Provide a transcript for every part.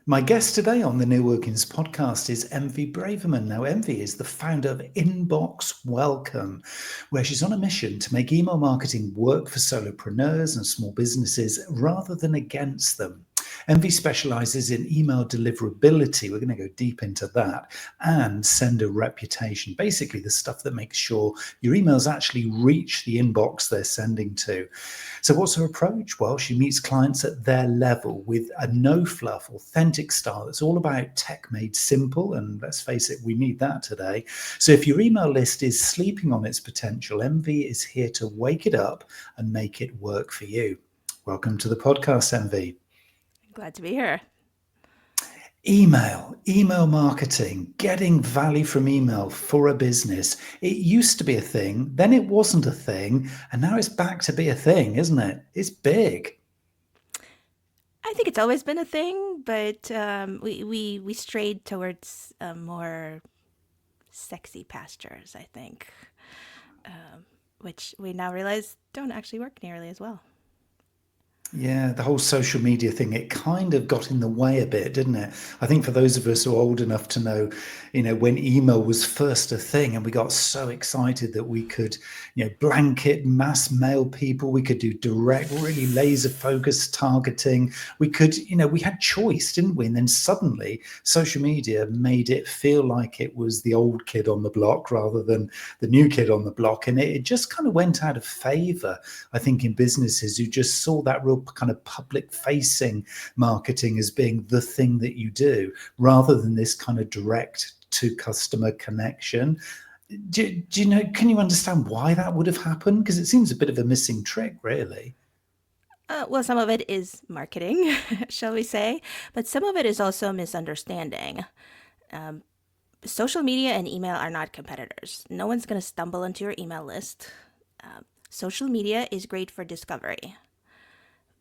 My guest today on the New Workings podcast is MV Braverman. Now, MV is the founder of Inbox Welcome, where she's on a mission to make email marketing work for solopreneurs and small businesses rather than against them. MV specializes in email deliverability. We're going to go deep into that, and sender reputation. Basically, the stuff that makes sure your emails actually reach the inbox they're sending to. So, what's her approach? Well, she meets clients at their level with a no fluff, authentic style that's all about tech made simple. And let's face it, we need that today. So, if your email list is sleeping on its potential, MV is here to wake it up and make it work for you. Welcome to the podcast, MV. Glad to be here. Email marketing, getting value from email for a business. It used to be a thing, then it wasn't a thing, and now it's back to be a thing, isn't it? It's big. I think it's always been a thing, but we strayed towards more sexy pastures, I think, which we now realize don't actually work nearly as well. Yeah, the whole social media thing, it kind of got in the way a bit, didn't it? I think for those of us who are old enough to know, when email was first a thing and we got so excited that we could, blanket mass mail people, we could do direct, really laser focused targeting. We could, we had choice, didn't we? And then suddenly social media made it feel like it was the old kid on the block rather than the new kid on the block. And it just kind of went out of favor, I think, in businesses who just saw that real kind of public facing marketing as being the thing that you do rather than this kind of direct to customer connection. Do you know, can you understand why that would have happened? Because it seems a bit of a missing trick, really. Well, some of it is marketing, shall we say, but some of it is also misunderstanding. Um, Social media and email are not competitors. No one's going to stumble into your email list. Social media is great for discovery,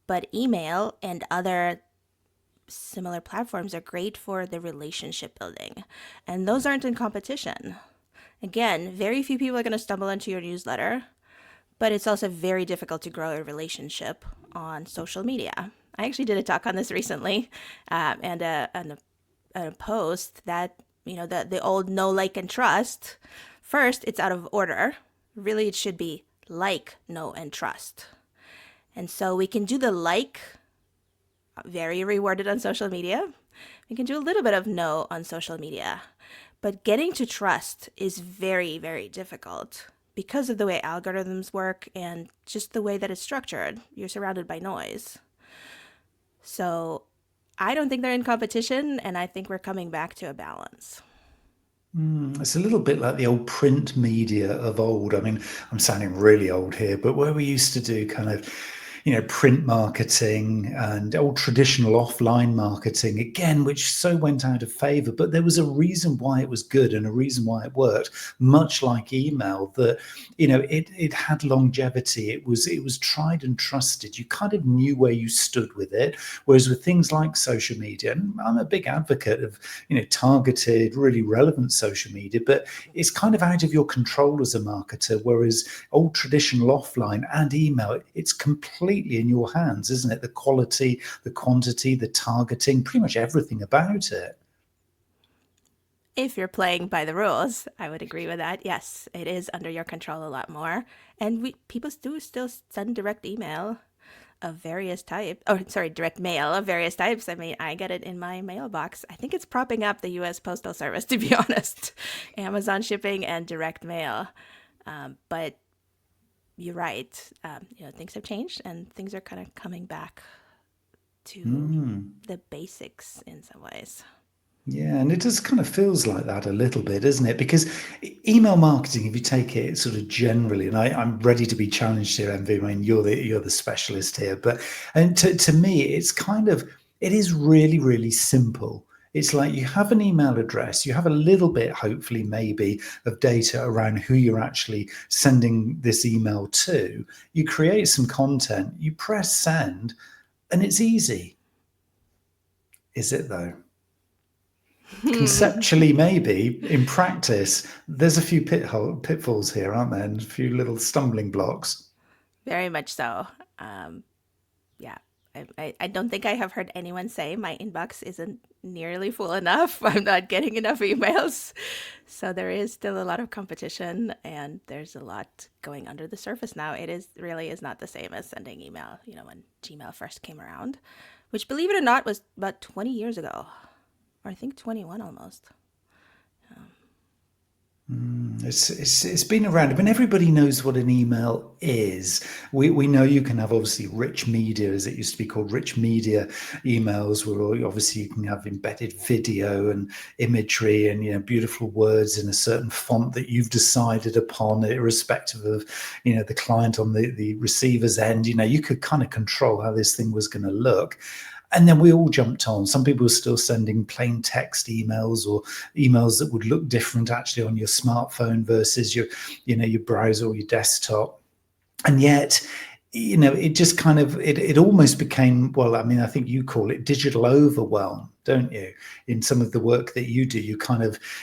but email and other similar platforms are great for the relationship building, and those aren't in competition. Again, very few people are going to stumble into your newsletter, but it's also very difficult to grow a relationship on social media. I actually did a talk on this recently, and a post that the old know, like, and trust. First, it's out of order. Really, it should be like, know, and trust. And so we can do the like, very rewarded on social media. We can do a little bit of know on social media. But getting to trust is very, very difficult because of the way algorithms work and just the way that it's structured. You're surrounded by noise. So I don't think they're in competition, and I think we're coming back to a balance. It's a little bit like the old print media of old. I mean, I'm sounding really old here, but where we used to do kind of, print marketing and old traditional offline marketing, again, which so went out of favor. But there was a reason why it was good and a reason why it worked, much like email, that, it had longevity. It was tried and trusted. You kind of knew where you stood with it. Whereas with things like social media, and I'm a big advocate of, targeted, really relevant social media, but it's kind of out of your control as a marketer. Whereas old traditional offline and email, it's completely in your hands, isn't it? The quality, the quantity, the targeting, pretty much everything about it. If you're playing by the rules, I would agree with that. Yes, it is under your control a lot more. And people do still send direct email of various types, or sorry, direct mail of various types. I mean, I get it in my mailbox. I think it's propping up the US Postal Service, to be honest. Amazon shipping and direct mail. But you're right. Things have changed and things are kind of coming back to the basics in some ways. Yeah, and it just kind of feels like that a little bit, isn't it? Because email marketing, if you take it sort of generally, and I'm ready to be challenged here, MV. I mean, you're the specialist here, but and to me, it is really, really simple. It's like you have an email address, you have a little bit, hopefully, maybe, of data around who you're actually sending this email to. You create some content, you press send, and it's easy. Is it though? Conceptually, maybe. In practice, there's a few pitfalls here, aren't there? And a few little stumbling blocks. Very much so. Yeah, I don't think I have heard anyone say my inbox isn't nearly full enough. I'm not getting enough emails. So there is still a lot of competition and there's a lot going under the surface now. It is really is not the same as sending email, when Gmail first came around, which believe it or not was about 20 years ago, or I think 21 almost. It's been around. I mean, everybody knows what an email is. We know you can have obviously rich media, as it used to be called, rich media emails, where obviously you can have embedded video and imagery and beautiful words in a certain font that you've decided upon, irrespective of the client on the receiver's end. You could kind of control how this thing was going to look. And then we all jumped on. Some people were still sending plain text emails or emails that would look different actually on your smartphone versus your browser or your desktop. And yet, it just kind of it almost became, well, I mean, I think you call it digital overwhelm, don't you? In some of the work that you do, you're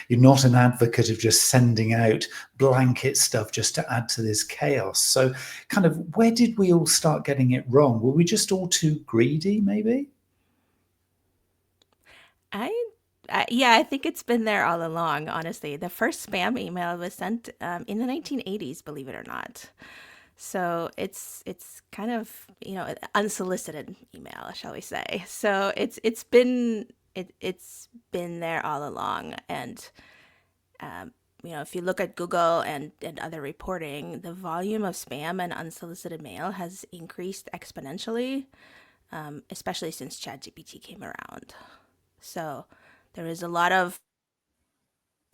not an advocate of just sending out blanket stuff just to add to this chaos. So kind of where did we all start getting it wrong? Were we just all too greedy, maybe? I, yeah, I think it's been there all along, honestly. The first spam email was sent in the 1980s, believe it or not. So it's kind of, unsolicited email, shall we say. So it's been there all along. And if you look at Google and other reporting, the volume of spam and unsolicited mail has increased exponentially, especially since ChatGPT came around. So there is a lot of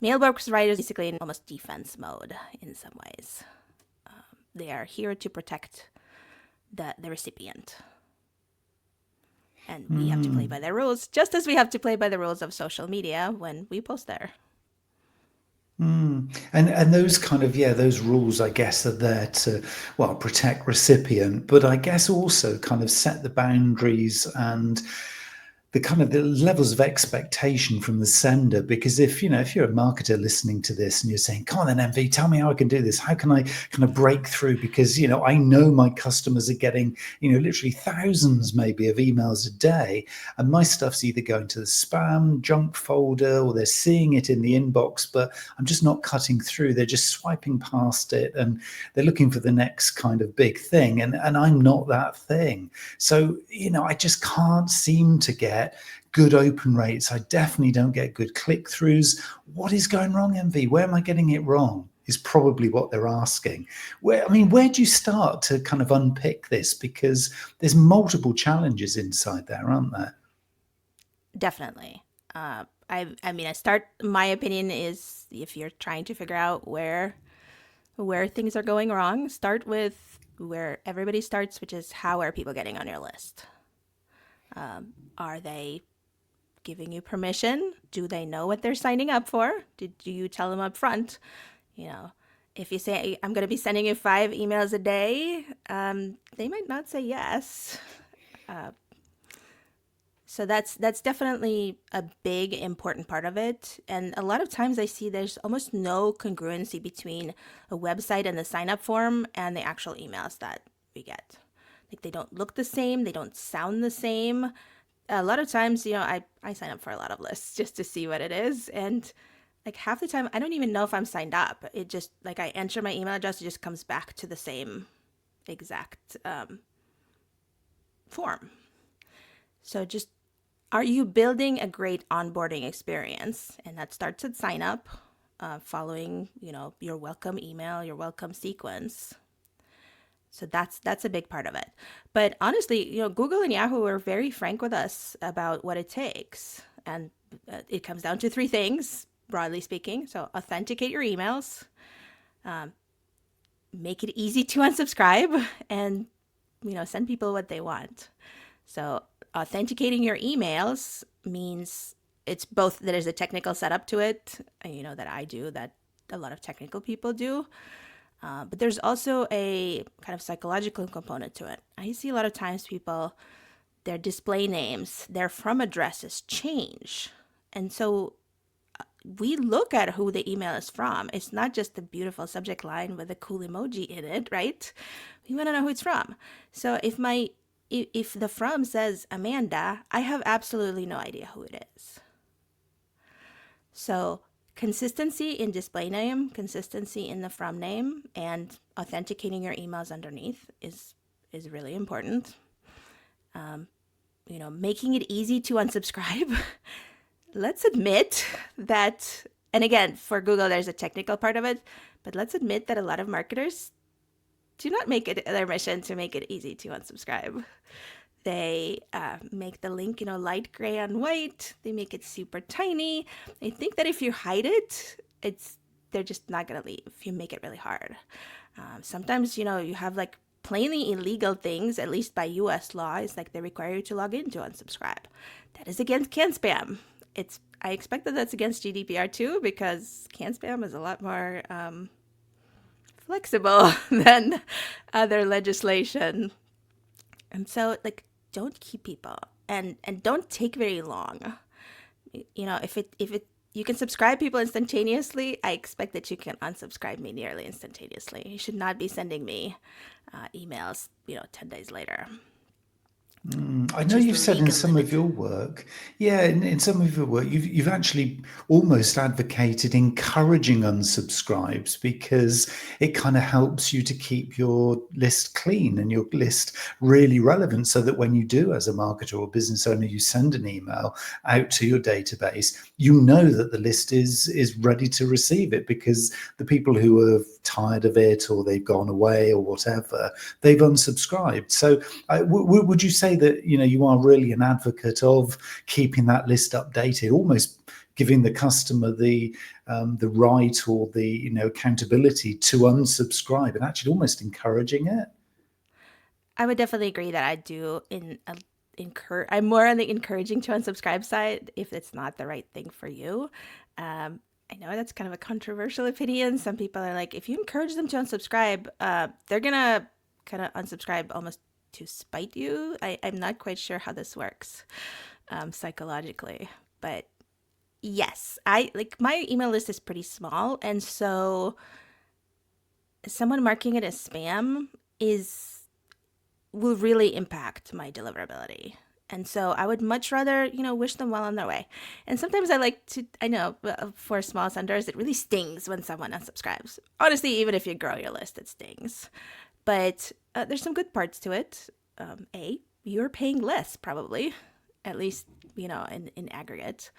mailbox writers basically in almost defense mode in some ways. They are here to protect the recipient. And we have to play by their rules, just as we have to play by the rules of social media when we post there. And those kind of, those rules, I guess, are there to, well, protect recipient, but I guess also kind of set the boundaries and the kind of the levels of expectation from the sender. Because if you're a marketer listening to this and you're saying, come on then, MV, tell me how I can do this, how can I kind of break through, because I know my customers are getting literally thousands maybe of emails a day, and my stuff's either going to the spam junk folder or they're seeing it in the inbox, but I'm just not cutting through. They're just swiping past it and they're looking for the next kind of big thing, and I'm not that thing. So I just can't seem to get good open rates. I definitely don't get good click-throughs. What is going wrong, MV? Where am I getting it wrong? Is probably what they're asking. Where do you start to kind of unpick this? Because there's multiple challenges inside there, aren't there? Definitely. My opinion is if you're trying to figure out where things are going wrong, start with where everybody starts, which is how are people getting on your list? Are they giving you permission? Do they know what they're signing up for? Do you tell them up front? If you say, I'm going to be sending you 5 emails a day, they might not say yes. So that's definitely a big important part of it. And a lot of times I see there's almost no congruency between a website and the sign up form and the actual emails that we get. Like they don't look the same, they don't sound the same. A lot of times, I sign up for a lot of lists just to see what it is. And like half the time, I don't even know if I'm signed up. It just, like I enter my email address, it just comes back to the same exact form. So just, are you building a great onboarding experience? And that starts at sign up, following, your welcome email, your welcome sequence. So that's a big part of it. But honestly, Google and Yahoo are very frank with us about what it takes. And it comes down to 3 things, broadly speaking. So authenticate your emails, make it easy to unsubscribe, and, send people what they want. So authenticating your emails means it's both, there's a technical setup to it, that I do, that a lot of technical people do. But there's also a kind of psychological component to it. I see a lot of times people, their display names, their from addresses change. And so we look at who the email is from. It's not just the beautiful subject line with a cool emoji in it, right? We want to know who it's from. So if my if the from says Amanda, I have absolutely no idea who it is. So consistency in display name, consistency in the from name, and authenticating your emails underneath is really important. Making it easy to unsubscribe. Let's admit that, and again, for Google, there's a technical part of it, but let's admit that a lot of marketers do not make it their mission to make it easy to unsubscribe. They make the link, light gray on white. They make it super tiny. They think that if you hide it, they're just not gonna leave. If you make it really hard, sometimes you have like plainly illegal things. At least by U.S. law, it's like they require you to log in to unsubscribe. That is against can spam. I expect that that's against GDPR too, because can spam is a lot more flexible than other legislation. And so, like, don't keep people, and don't take very long. If it you can subscribe people instantaneously, I expect that you can unsubscribe me nearly instantaneously. You should not be sending me emails, 10 days later, I which know is the you've said in legal some of limit. your work, yeah, in some of your work, you've actually almost advocated encouraging unsubscribes because it kind of helps you to keep your list clean and your list really relevant, so that when you do, as a marketer or business owner, you send an email out to your database, you know that the list is ready to receive it, because the people who are tired of it, or they've gone away, or whatever, they've unsubscribed. So would you say that you are really an advocate of keeping that list updated, almost giving the customer the right, or the accountability to unsubscribe, and actually almost encouraging it? I would definitely agree that I do I'm more on the encouraging to unsubscribe side if it's not the right thing for you. I know that's kind of a controversial opinion. Some people are like, if you encourage them to unsubscribe, they're gonna kind of unsubscribe almost to spite you. I'm not quite sure how this works psychologically, but yes, I like my email list is pretty small, and so someone marking it as spam is will really impact my deliverability. And so I would much rather, wish them well on their way. And sometimes I know for small senders, it really stings when someone unsubscribes. Honestly, even if you grow your list, it stings. But there's some good parts to it. You're paying less, probably, at least, in aggregate.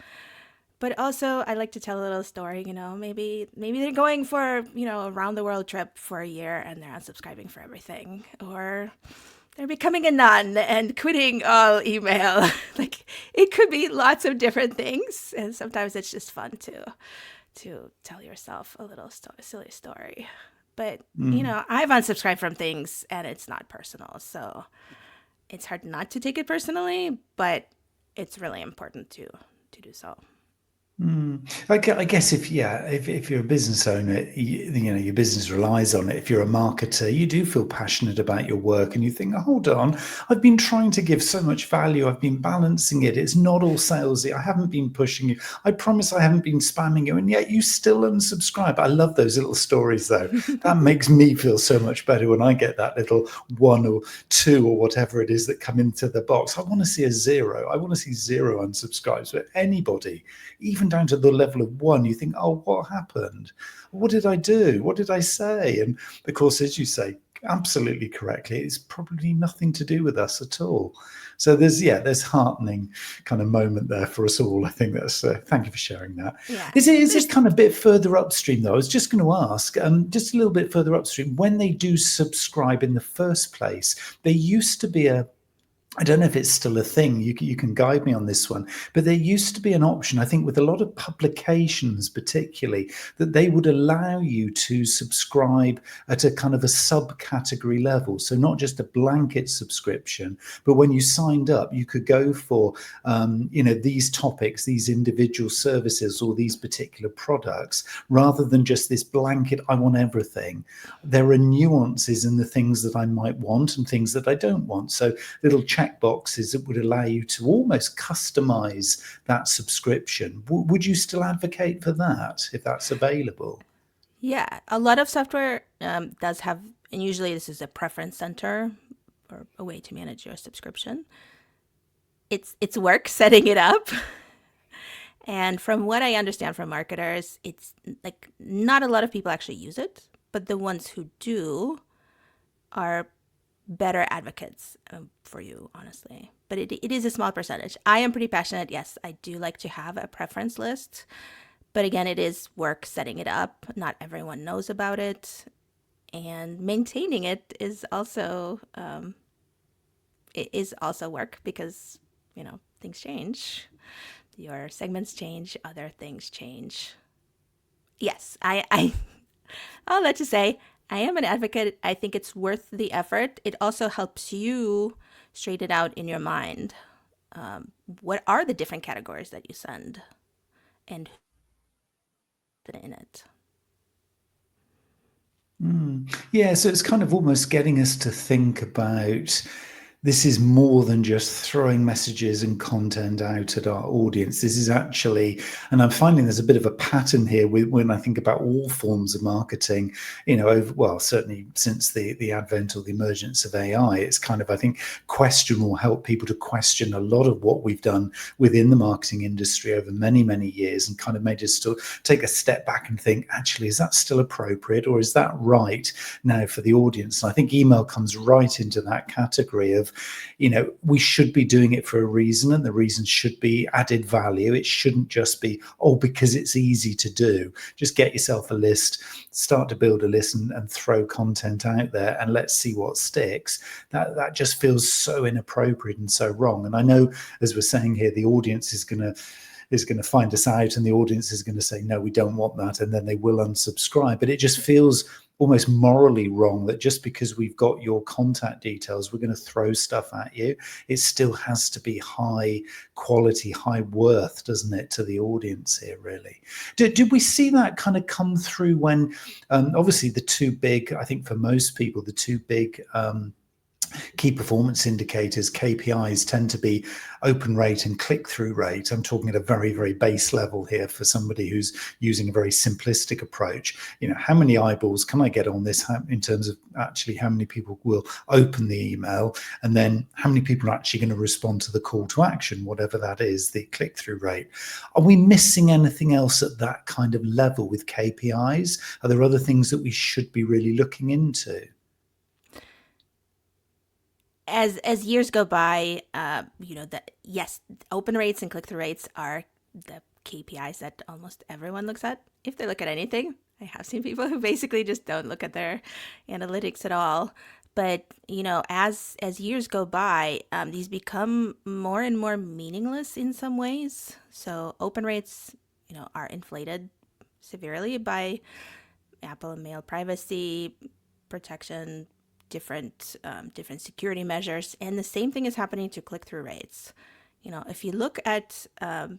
But also, I like to tell a little story. Maybe they're going for a round the world trip for a year and they're unsubscribing for everything, or they're becoming a nun and quitting all email. Like it could be lots of different things, and sometimes it's just fun to tell yourself a little silly story. But I've unsubscribed from things, and it's not personal, so it's hard not to take it personally. But it's really important to do so. I guess if you're a business owner, your business relies on it. If you're a marketer, you do feel passionate about your work, and you think, oh, hold on, I've been trying to give so much value. I've been balancing it. It's not all salesy. I haven't been pushing you. I promise I haven't been spamming you, and yet you still unsubscribe. I love those little stories, though. That makes me feel so much better when I get that little one or two or whatever it is that come into the box. I want to see a zero. I want to see zero unsubscribes for anybody, even down to the level of one. You think, oh, what happened? What did I do? What did I say? And of course, as you say absolutely correctly, it's probably nothing to do with us at all. So there's heartening kind of moment there for us all. I think that's thank you for sharing that. Yeah, Is it there's kind of a bit further upstream though? I was just going to ask, just a little bit further upstream, when they do subscribe in the first place, there used to be I don't know if it's still a thing. You can guide me on this one. But there used to be an option, I think, with a lot of publications, particularly, that they would allow you to subscribe at a kind of a subcategory level. So not just a blanket subscription, but when you signed up, you could go for, these topics, these individual services, or these particular products, rather than just this blanket, I want everything. There are nuances in the things that I might want and things that I don't want. So little check boxes that would allow you to almost customize that subscription. Would you still advocate for that if that's available? Yeah, a lot of software does have, and usually this is a preference center or a way to manage your subscription. It's work setting it up. And from what I understand from marketers, it's like not a lot of people actually use it, but the ones who do are better advocates for you, honestly. But it is a small percentage. I am pretty passionate. Yes, I do like to have a preference list. But again, it is work setting it up. Not everyone knows about it. And maintaining it is also work because, things change. Your segments change, other things change. Yes, I'll let you say I am an advocate. I think it's worth the effort. It also helps you straighten it out in your mind. What are the different categories that you send and who's in it? Yeah, so it's kind of almost getting us to think about this is more than just throwing messages and content out at our audience. This is actually, and I'm finding there's a bit of a pattern here when I think about all forms of marketing, certainly since the advent or the emergence of AI, it's kind of, I think, question will help people to question a lot of what we've done within the marketing industry over many, many years and kind of made us to take a step back and think, actually, is that still appropriate or is that right now for the audience? And I think email comes right into that category of, we should be doing it for a reason, and the reason should be added value. It shouldn't just be, because it's easy to do. Just get yourself a list, start to build a list and throw content out there and let's see what sticks. That just feels so inappropriate and so wrong. And I know, as we're saying here, the audience is going to find us out and the audience is going to say, no, we don't want that. And then they will unsubscribe. But it just feels almost morally wrong that just because we've got your contact details, we're going to throw stuff at you. It still has to be high quality, high worth, doesn't it, to the audience here, really? Did we see that kind of come through when, obviously the two big, I think for most people, the two big key performance indicators, KPIs, tend to be open rate and click-through rate. I'm talking at a very, very base level here for somebody who's using a very simplistic approach. How many eyeballs can I get on this in terms of actually how many people will open the email, and then how many people are actually going to respond to the call to action, whatever that is, the click-through rate. Are we missing anything else at that kind of level with KPIs? Are there other things that we should be really looking into? As years go by, that yes, open rates and click through rates are the KPIs that almost everyone looks at if they look at anything. I have seen people who basically just don't look at their analytics at all. But as years go by, these become more and more meaningless in some ways. So open rates, are inflated severely by Apple and mail privacy protection, different security measures, and the same thing is happening to click-through rates. If you look at an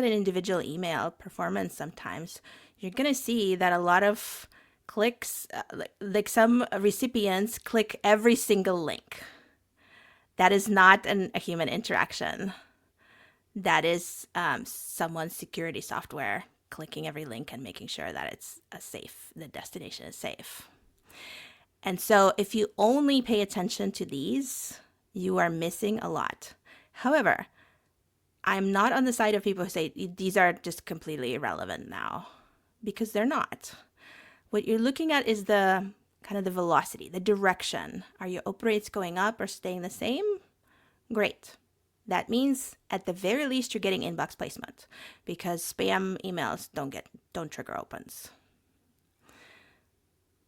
individual email performance, sometimes you're going to see that a lot of clicks, like some recipients click every single link. That is not a human interaction. That is someone's security software clicking every link and making sure that the destination is safe. And so if you only pay attention to these, you are missing a lot. However, I'm not on the side of people who say these are just completely irrelevant now, because they're not. What you're looking at is the kind of the velocity, the direction. Are your open rates going up or staying the same? Great. That means at the very least you're getting inbox placement, because spam emails don't trigger opens.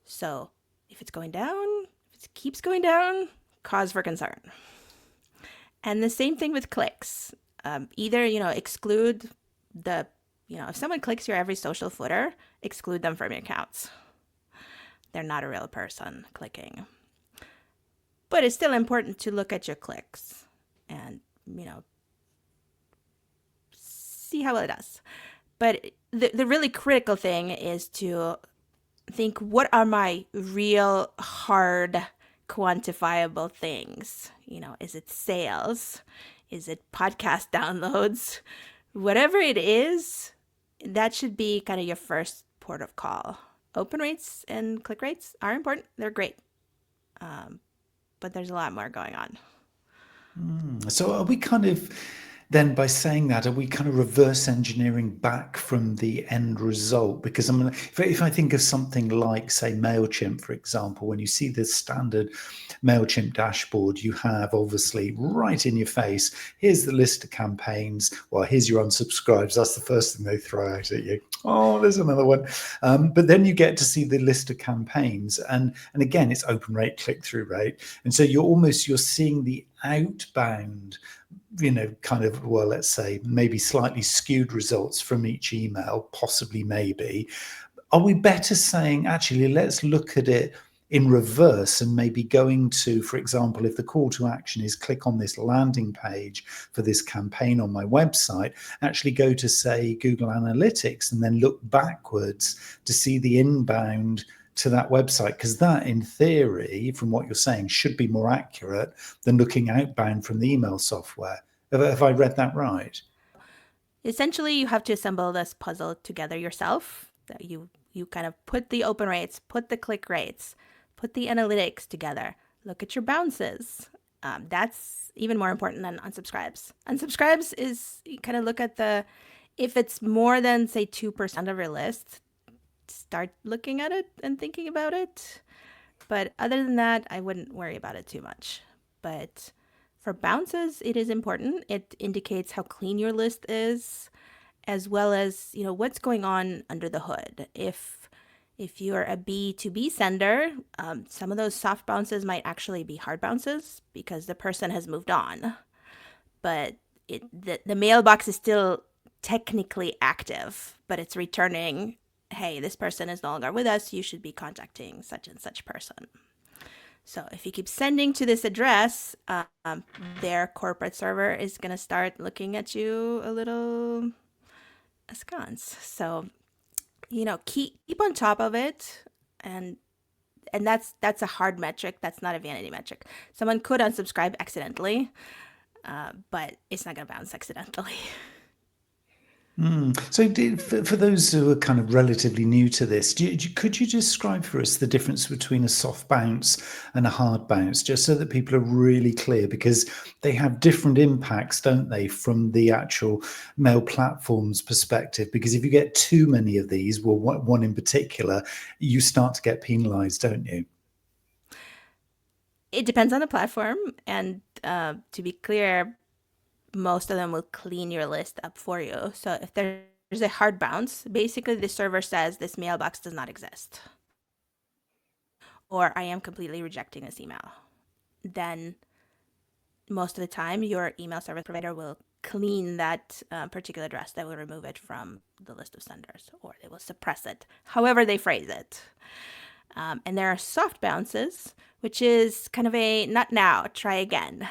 So if it's going down, if it keeps going down, cause for concern. And the same thing with clicks. Either, exclude if someone clicks your every social footer, exclude them from your accounts. They're not a real person clicking. But it's still important to look at your clicks and, see how it does. But the really critical thing is to think, what are my real hard quantifiable things? Is it sales? Is it podcast downloads? Whatever it is, that should be kind of your first port of call. Open rates and click rates are important. They're great. but there's a lot more going on. So are we kind of then by saying that, are we kind of reverse engineering back from the end result? Because I mean, if I think of something like, say, MailChimp, for example, when you see the standard MailChimp dashboard, you have obviously right in your face, here's the list of campaigns. Well, here's your unsubscribes. That's the first thing they throw out at you. Oh, there's another one. But then you get to see the list of campaigns. And again, it's open rate, click through rate. And so you're seeing the outbound, kind of, well, let's say maybe slightly skewed results from each email, possibly, maybe. Are we better saying, actually, let's look at it in reverse and maybe going to, for example, if the call to action is click on this landing page for this campaign on my website, actually go to, say, Google Analytics and then look backwards to see the inbound to that website, because that, in theory, from what you're saying, should be more accurate than looking outbound from the email software. Have I read that right? Essentially, you have to assemble this puzzle together yourself. That you kind of put the open rates, put the click rates, put the analytics together. Look at your bounces. That's even more important than unsubscribes. Unsubscribes is you kind of look at if it's more than, say, 2% of your list, start looking at it and thinking about it. But other than that, I wouldn't worry about it too much. But for bounces, it is important. It indicates how clean your list is, as well as, what's going on under the hood. If you're a B2B sender, some of those soft bounces might actually be hard bounces because the person has moved on. But the mailbox is still technically active, but it's returning, hey, this person is no longer with us. You should be contacting such and such person. So if you keep sending to this address, their corporate server is going to start looking at you a little askance. So, keep on top of it, and that's a hard metric. That's not a vanity metric. Someone could unsubscribe accidentally, but it's not going to bounce accidentally. So, for those who are kind of relatively new to this, could you describe for us the difference between a soft bounce and a hard bounce, just so that people are really clear? Because they have different impacts, don't they, from the actual mail platform's perspective? Because if you get too many of these, well, one in particular, you start to get penalized, don't you? It depends on the platform, and to be clear, most of them will clean your list up for you. So if there's a hard bounce, basically the server says this mailbox does not exist, or I am completely rejecting this email. Then most of the time, your email service provider will clean that particular address. They will remove it from the list of senders, or they will suppress it, however they phrase it. And there are soft bounces, which is kind of a not now, try again.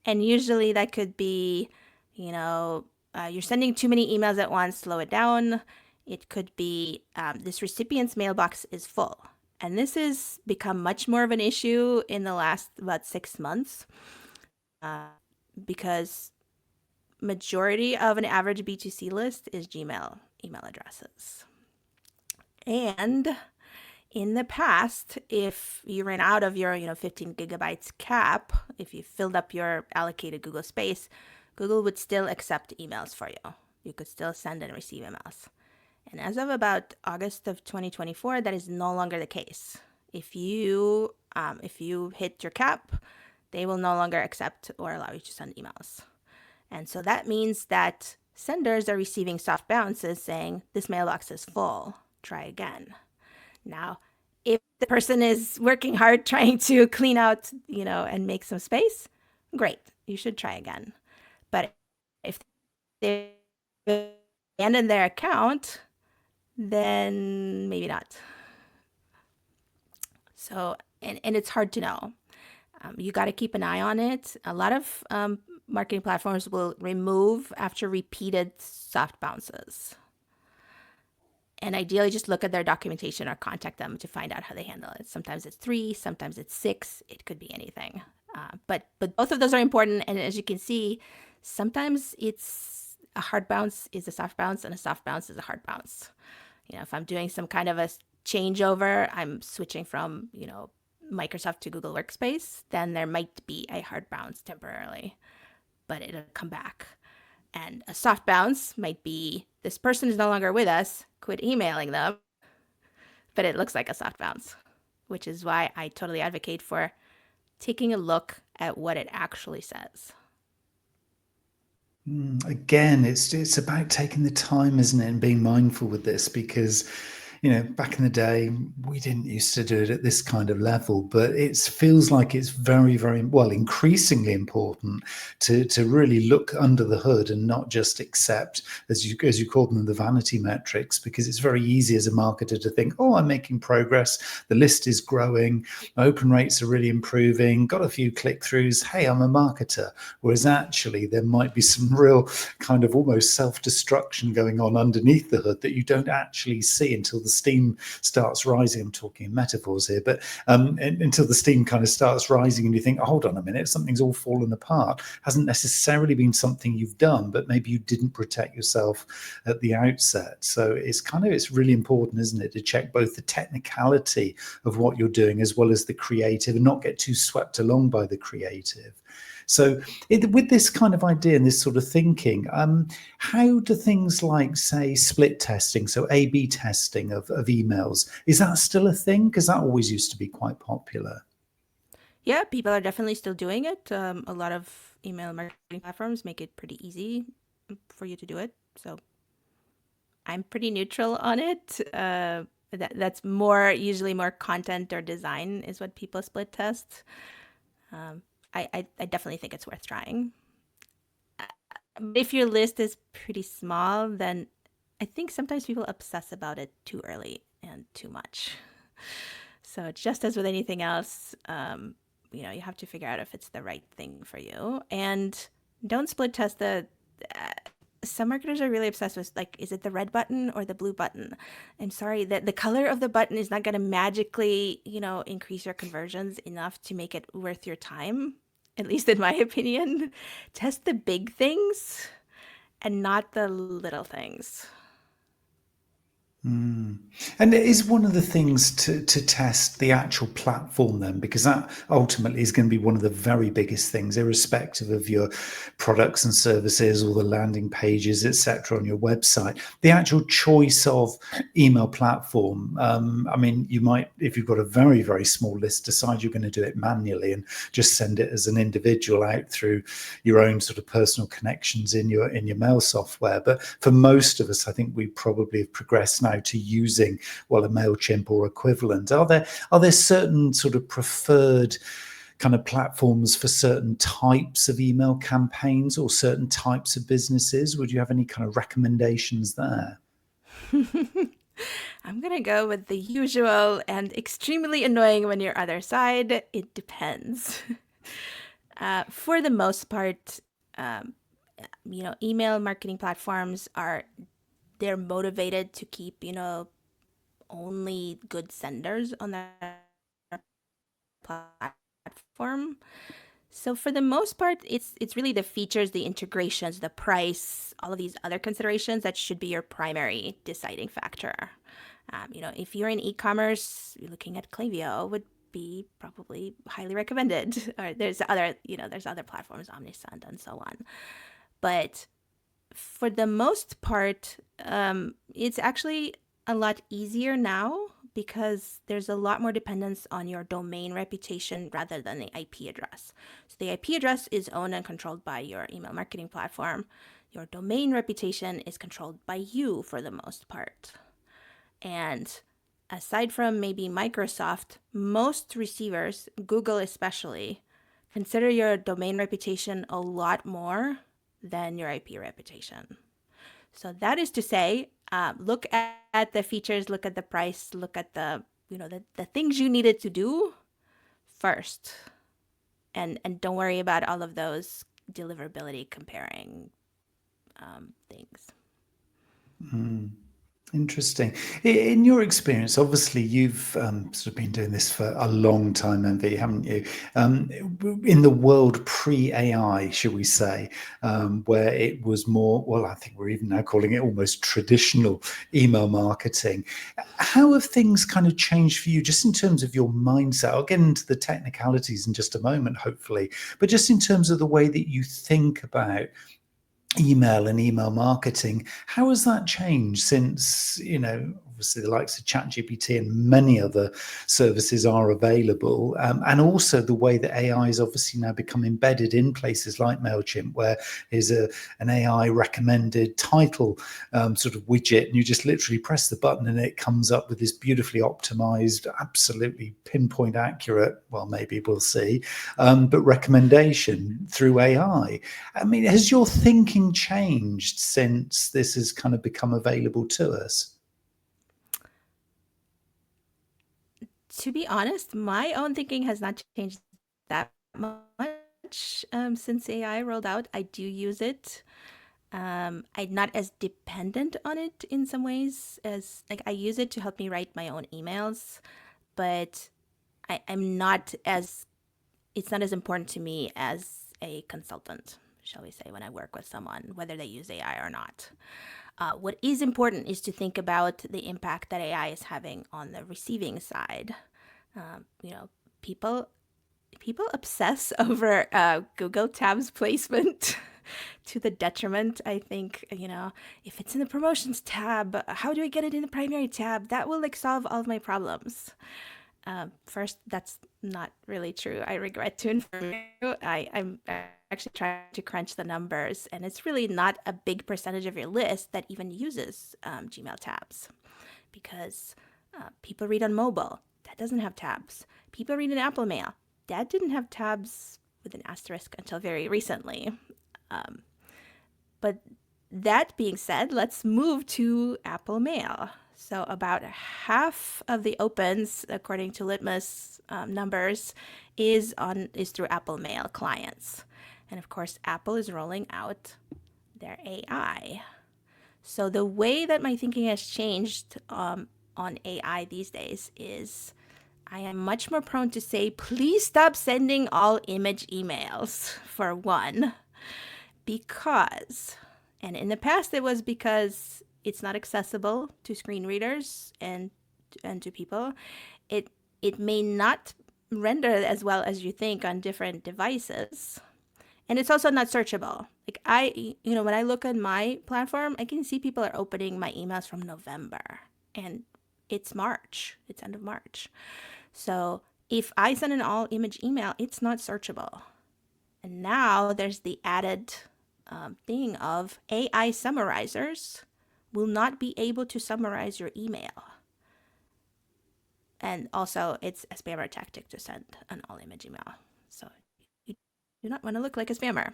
And usually that could be, you're sending too many emails at once, slow it down. It could be this recipient's mailbox is full. And this has become much more of an issue in the last about 6 months because majority of an average B2C list is Gmail email addresses. And in the past, if you ran out of your 15 gigabytes cap, if you filled up your allocated Google space, Google would still accept emails for you. You could still send and receive emails. And as of about August of 2024, that is no longer the case. If you hit your cap, they will no longer accept or allow you to send emails. And so that means that senders are receiving soft bounces saying, this mailbox is full, try again. Now, if the person is working hard trying to clean out, and make some space, great, you should try again. But if they abandon their account, then maybe not. So, and it's hard to know. You got to keep an eye on it. A lot of marketing platforms will remove after repeated soft bounces. And ideally, just look at their documentation or contact them to find out how they handle it. Sometimes it's 3, sometimes it's 6. It could be anything. But both of those are important. And as you can see, sometimes it's a hard bounce is a soft bounce, and a soft bounce is a hard bounce. If I'm doing some kind of a changeover, I'm switching from Microsoft to Google Workspace, then there might be a hard bounce temporarily, but it'll come back. And a soft bounce might be this person is no longer with us, quit emailing them, but it looks like a soft bounce, which is why I totally advocate for taking a look at what it actually says. Again, it's about taking the time, isn't it, and being mindful with this because, back in the day, we didn't used to do it at this kind of level, but it feels like it's very, very well increasingly important to really look under the hood and not just accept, as you call them, the vanity metrics, because it's very easy as a marketer to think, oh, I'm making progress, the list is growing, my open rates are really improving, got a few click throughs, hey, I'm a marketer. Whereas actually, there might be some real kind of almost self-destruction going on underneath the hood that you don't actually see until the steam starts rising. I'm talking in metaphors here, but until the steam kind of starts rising and you think, oh, hold on a minute, something's all fallen apart. Hasn't necessarily been something you've done, but maybe you didn't protect yourself at the outset. So it's really important, isn't it, to check both the technicality of what you're doing as well as the creative and not get too swept along by the creative. So, with this kind of idea and this sort of thinking, how do things like, say, split testing, so A/B testing of emails, is that still a thing? Because that always used to be quite popular. Yeah, people are definitely still doing it. A lot of email marketing platforms make it pretty easy for you to do it. So I'm pretty neutral on it. That's more usually more content or design is what people split test. Um, I definitely think it's worth trying. If your list is pretty small, then I think sometimes people obsess about it too early and too much. So just as with anything else, you have to figure out if it's the right thing for you, and don't split test the. Some marketers are really obsessed with like, is it the red button or the blue button? I'm sorry that the color of the button is not going to magically, increase your conversions enough to make it worth your time. At least in my opinion, test the big things and not the little things. And it is one of the things to test the actual platform then, because that ultimately is going to be one of the very biggest things, irrespective of your products and services or the landing pages, etc., on your website. The actual choice of email platform. I mean, you might, if you've got a very, very small list, decide you're going to do it manually and just send it as an individual out through your own sort of personal connections in your mail software. But for most of us, I think we probably have progressed now to using, well, a MailChimp or equivalent. Are there certain sort of preferred kind of platforms for certain types of email campaigns or certain types of businesses? Would you have any kind of recommendations there? I'm gonna go with the usual and extremely annoying when you're other side. It depends. For the most part, um, email marketing platforms they're motivated to keep only good senders on their platform. So for the most part, it's really the features, the integrations, the price, all of these other considerations that should be your primary deciding factor. If you're in e-commerce, you're looking at Klaviyo would be probably highly recommended. Or there's other platforms, Omnisend and so on. But for the most part, it's actually a lot easier now because there's a lot more dependence on your domain reputation rather than the IP address. So the IP address is owned and controlled by your email marketing platform. Your domain reputation is controlled by you for the most part. And aside from maybe Microsoft, most receivers, Google especially, consider your domain reputation a lot more than your IP reputation. So that is to say, look at the features, look at the price, look at the things you needed to do first, and don't worry about all of those deliverability comparing things. Interesting. In your experience, obviously, you've sort of been doing this for a long time, MV, haven't you? Um, in the world pre-AI, shall we say, where it was more, well, I think we're even now calling it almost traditional email marketing. How have things kind of changed for you, just in terms of your mindset? I'll get into the technicalities in just a moment, hopefully, but just in terms of the way that you think about email and email marketing. How has that changed since, obviously the likes of ChatGPT and many other services are available? And also the way that AI has obviously now become embedded in places like MailChimp, where there's an AI recommended title sort of widget, and you just literally press the button and it comes up with this beautifully optimized, absolutely pinpoint accurate, well, maybe we'll see, but recommendation through AI. I mean, has your thinking changed since this has kind of become available to us? To be honest, my own thinking has not changed that much since AI rolled out. I do use it. I'm not as dependent on it in some ways as like I use it to help me write my own emails, but I'm not as it's not as important to me as a consultant, shall we say, when I work with someone, whether they use AI or not. What is important is to think about the impact that AI is having on the receiving side. You know, people people obsess over Google Tabs placement to the detriment. I think, if it's in the promotions tab, how do I get it in the primary tab? That will like solve all of my problems. First, that's not really true. I regret to inform you. I'm actually trying to crunch the numbers, and it's really not a big percentage of your list that even uses Gmail tabs because people read on mobile. That doesn't have tabs. People read in Apple Mail. That didn't have tabs with an asterisk until very recently. But that being said, let's move to Apple Mail. So about half of the opens, according to Litmus numbers, is through Apple Mail clients, and of course, Apple is rolling out their AI. So the way that my thinking has changed on AI these days is I am much more prone to say, please stop sending all image emails, for one, because, and in the past it was because it's not accessible to screen readers and to people. It may not render as well as you think on different devices. And it's also not searchable. Like when I look at my platform, I can see people are opening my emails from November and it's March. It's end of March. So if I send an all image email, it's not searchable. And now there's the added thing of AI summarizers will not be able to summarize your email. And also, it's a spammer tactic to send an all image email. So you do not want to look like a spammer.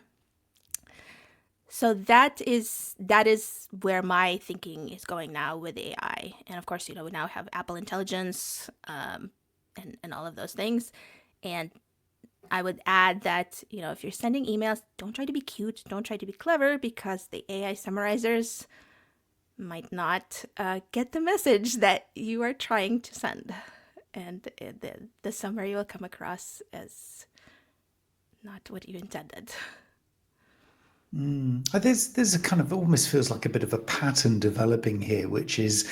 So that is where my thinking is going now with AI. And of course, we now have Apple Intelligence and all of those things. And I would add that, if you're sending emails, don't try to be cute, don't try to be clever, because the AI summarizers might not get the message that you are trying to send. And the summary will come across as not what you intended. There's a kind of almost feels like a bit of a pattern developing here, which is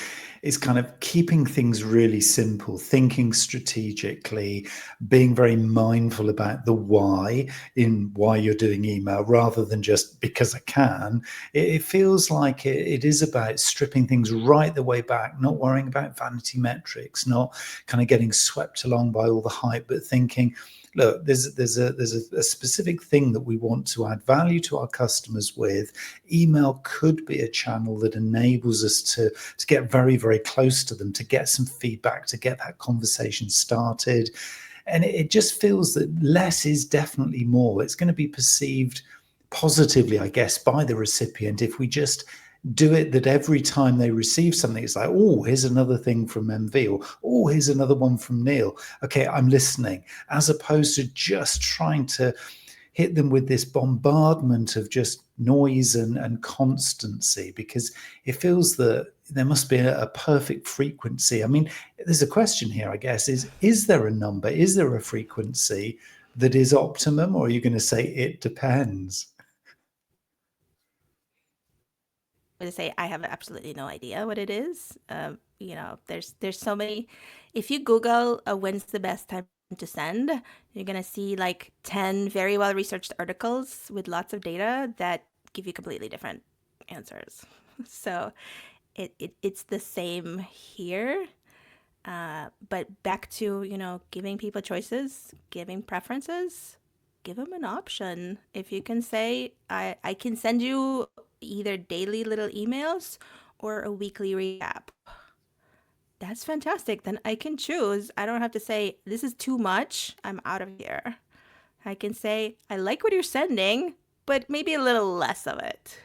kind of keeping things really simple, thinking strategically, being very mindful about the why in why you're doing email rather than just because I can. It feels like it is about stripping things right the way back, not worrying about vanity metrics, not kind of getting swept along by all the hype, but thinking, look, there's a specific thing that we want to add value to our customers with. Email could be a channel that enables us to get very, very close to them, to get some feedback, to get that conversation started. And it just feels that less is definitely more. It's going to be perceived positively, I guess, by the recipient if we just do it, that every time they receive something, it's like, oh, here's another thing from MV, or oh, here's another one from Neil. Okay, I'm listening, as opposed to just trying to hit them with this bombardment of just noise and constancy, because it feels that there must be a perfect frequency. I mean, there's a question here, I guess, is there a number? Is there a frequency that is optimum, or are you going to say it depends? To say I have absolutely no idea what it is. There's so many. If you Google when's the best time to send, you're gonna see like 10 very well researched articles with lots of data that give you completely different answers. So it's the same here. But back to, giving people choices, giving preferences, give them an option. If you can say, I can send you either daily little emails or a weekly recap, that's fantastic. Then I can choose. I don't have to say, this is too much. I'm out of here. I can say, I like what you're sending, but maybe a little less of it.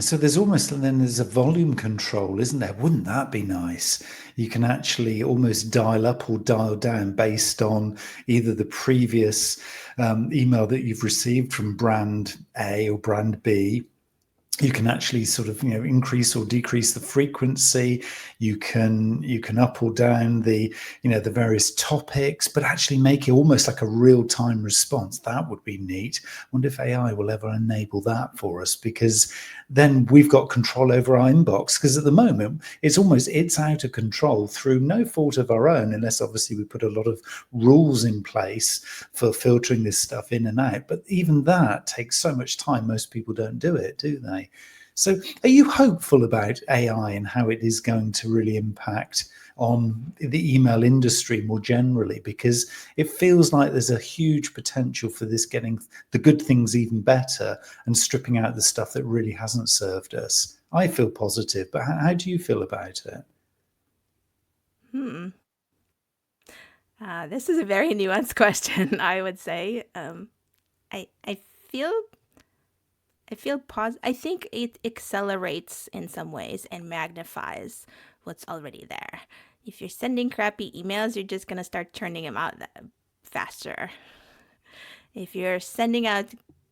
So there's almost, and then there's a volume control, isn't there? Wouldn't that be nice? You can actually almost dial up or dial down based on either the previous email that you've received from brand A or brand B. You can actually sort of increase or decrease the frequency. You can up or down the various topics, but actually make it almost like a real-time response. That would be neat. I wonder if AI will ever enable that for us, because then we've got control over our inbox. Because at the moment it's out of control through no fault of our own, unless obviously we put a lot of rules in place for filtering this stuff in and out. But even that takes so much time. Most people don't do it, do they? So are you hopeful about AI and how it is going to really impact on the email industry more generally? Because it feels like there's a huge potential for this getting the good things even better and stripping out the stuff that really hasn't served us. I feel positive, but how do you feel about it? Hmm. This is a very nuanced question, I would say. I feel I think it accelerates in some ways and magnifies what's already there. If you're sending crappy emails, you're just gonna start churning them out faster. If you're sending out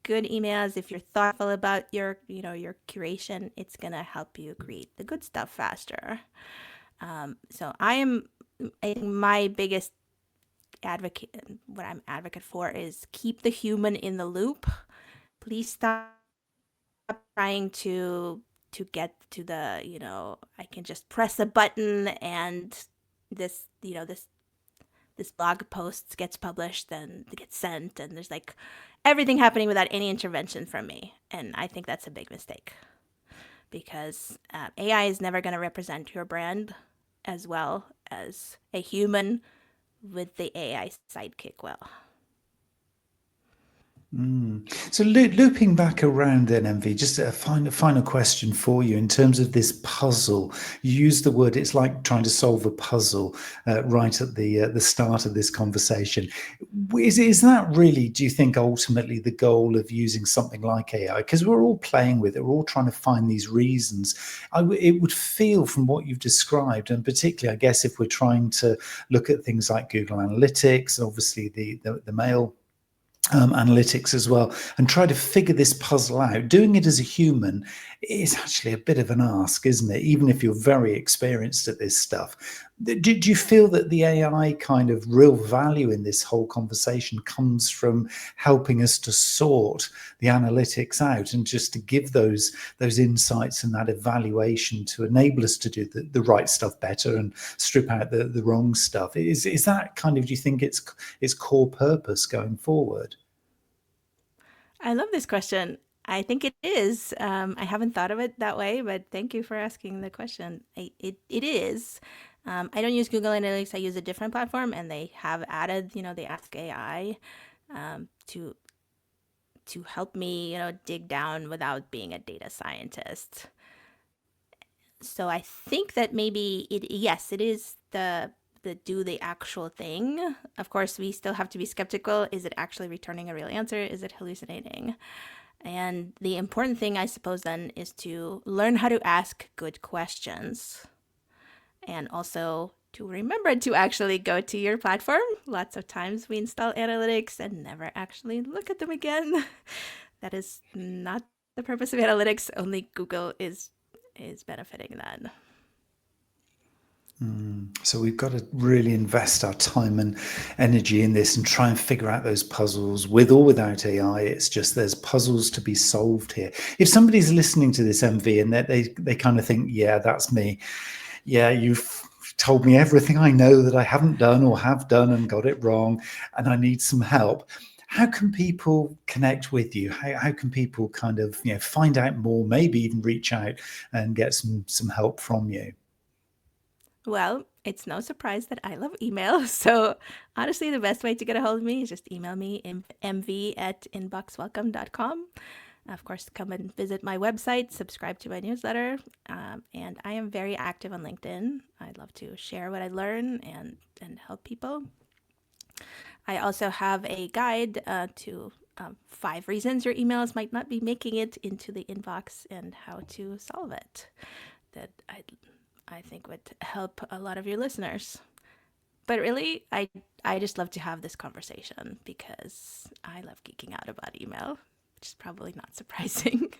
good emails, if you're thoughtful about your curation, it's gonna help you create the good stuff faster. So I think my biggest what I'm advocate for is keep the human in the loop. Please stop trying to get to the, I can just press a button and this blog post gets published and gets sent, and there's like everything happening without any intervention from me. And I think that's a big mistake, because AI is never going to represent your brand as well as a human with the AI sidekick will. So looping back around then, MV, just a final question for you in terms of this puzzle. You use the word, it's like trying to solve a puzzle right at the start of this conversation. Is that really, do you think, ultimately the goal of using something like AI? Because we're all playing with it, we're all trying to find these reasons. It would feel from what you've described, and particularly, I guess, if we're trying to look at things like Google Analytics, obviously the mail analytics as well, and try to figure this puzzle out. Doing it as a human is actually a bit of an ask, isn't it? Even if you're very experienced at this stuff. Do you feel that the AI kind of real value in this whole conversation comes from helping us to sort the analytics out and just to give those insights and that evaluation to enable us to do the right stuff better and strip out the wrong stuff? Is that kind of, do you think its core purpose going forward? I love this question. I think it is. I haven't thought of it that way, but thank you for asking the question. It is. I don't use Google Analytics. I use a different platform, and they have added, the Ask AI to help me, dig down without being a data scientist. So I think that maybe yes, it is the do the actual thing. Of course, we still have to be skeptical. Is it actually returning a real answer? Is it hallucinating? And the important thing, I suppose, then is to learn how to ask good questions, and also to remember to actually go to your platform. Lots of times we install analytics and never actually look at them again. That is not the purpose of analytics. Only Google is benefiting then. So we've got to really invest our time and energy in this and try and figure out those puzzles with or without AI. It's just there's puzzles to be solved here. If somebody's listening to this MV and they kind of think, yeah, that's me. Yeah, you've told me everything I know that I haven't done or have done and got it wrong, and I need some help. How can people connect with you? How can people kind of find out more, maybe even reach out and get some help from you? Well, it's no surprise that I love email. So honestly, the best way to get a hold of me is just email me mv@inboxwelcome.com. Of course, come and visit my website, subscribe to my newsletter, and I am very active on LinkedIn. I'd love to share what I learn and help people. I also have a guide to 5 reasons your emails might not be making it into the inbox and how to solve it. That I think would help a lot of your listeners. But really, I just love to have this conversation because I love geeking out about email, which is probably not surprising.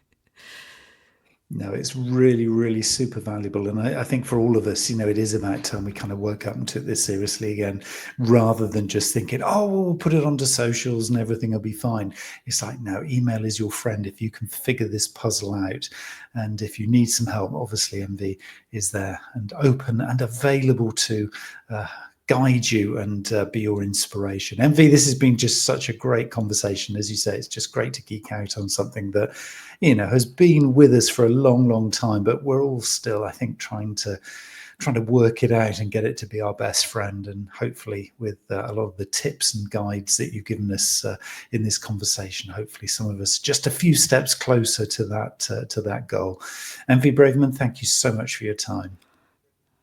No, it's really, really super valuable. And I think for all of us, it is about time we kind of woke up and took this seriously again, rather than just thinking, oh, well, we'll put it onto socials and everything will be fine. It's like, no, email is your friend if you can figure this puzzle out. And if you need some help, obviously MV is there and open and available to guide you and be your inspiration. MV, this has been just such a great conversation. As you say, it's just great to geek out on something that has been with us for a long, long time, but we're all still, I think, trying to work it out and get it to be our best friend. And hopefully with a lot of the tips and guides that you've given us in this conversation, hopefully some of us just a few steps closer to that goal. MV Braverman, thank you so much for your time.